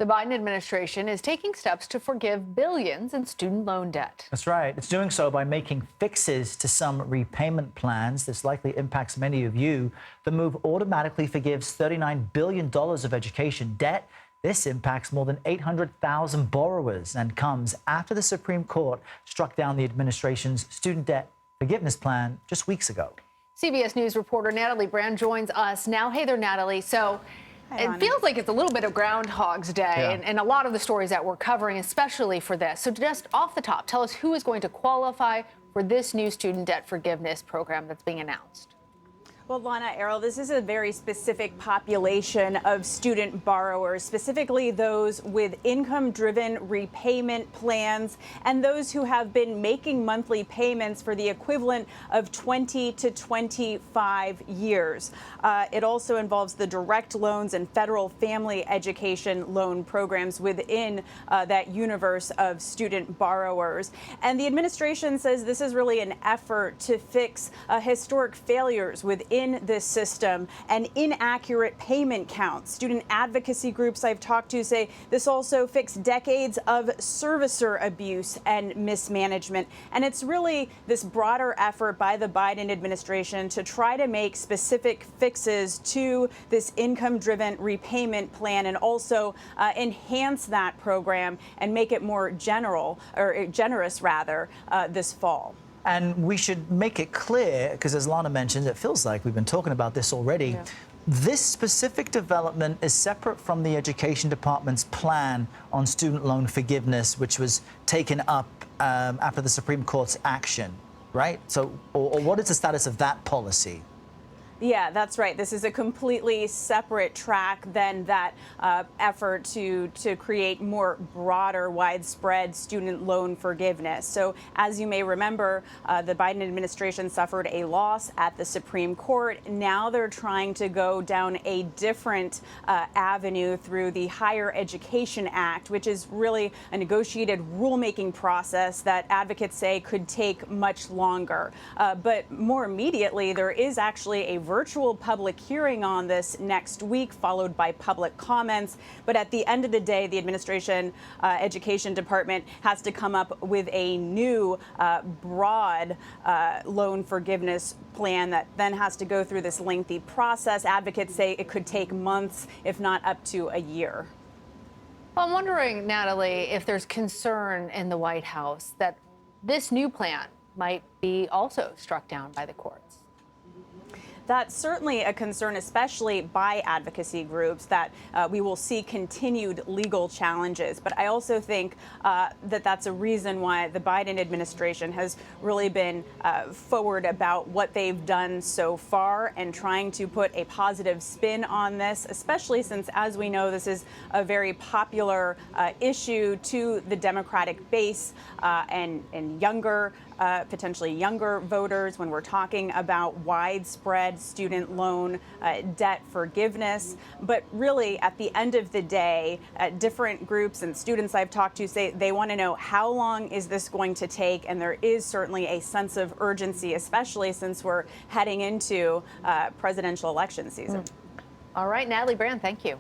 The Biden administration is taking steps to forgive billions in student loan debt. That's right. It's doing so by making fixes to some repayment plans. This likely impacts many of you. The move automatically forgives $39 billion of education debt. This impacts more than 800,000 borrowers and comes after the Supreme Court struck down the administration's student debt forgiveness plan just weeks ago. CBS News reporter Natalie Brand joins us now. Hey there, Natalie. So it feels like it's a little bit of Groundhog's Day and a lot of the stories that we're covering, especially for this. So just off the top, tell us who is going to qualify for this new student debt forgiveness program that's being announced. Well, Lana, Errol, this is a very specific population of student borrowers, specifically those with income-driven repayment plans and those who have been making monthly payments for the equivalent of 20 to 25 years. It also involves the direct loans and federal family education loan programs within that universe of student borrowers. And the administration says this is really an effort to fix historic failures within this system and inaccurate payment counts. Student advocacy groups I've talked to say this also fixed decades of servicer abuse and mismanagement. And it's really this broader effort by the Biden administration to try to make specific fixes to this income-driven repayment plan and also enhance that program and make it more generous this fall. And we should make it clear, because as Lana mentioned, it feels like we've been talking about this already. Yeah. This specific development is separate from the Education Department's plan on student loan forgiveness, which was taken up after the Supreme Court's action, right? So, or what is the status of that policy? Yeah, that's right. This is a completely separate track than that effort to create more broader, widespread student loan forgiveness. So as you may remember, the Biden administration suffered a loss at the Supreme Court. Now they're trying to go down a different avenue through the Higher Education Act, which is really a negotiated rulemaking process that advocates say could take much longer. But more immediately, there is actually a virtual public hearing on this next week, followed by public comments. But at the end of the day, the administration education department has to come up with a new broad loan forgiveness plan that then has to go through this lengthy process. Advocates say it could take months, if not up to a year. Well, I'm wondering, Natalie, if there's concern in the White House that this new plan might be also struck down by the courts. That's certainly a concern, especially by advocacy groups, that we will see continued legal challenges. But I also think that that's a reason why the Biden administration has really been forward about what they've done so far and trying to put a positive spin on this, especially since, as we know, this is a very popular issue to the Democratic base and younger potentially younger voters when we're talking about widespread student loan debt forgiveness. But really, at the end of the day, different groups and students I've talked to say they want to know how long is this going to take, and there is certainly a sense of urgency, especially since we're heading into presidential election season. All right, Natalie Brand, thank you.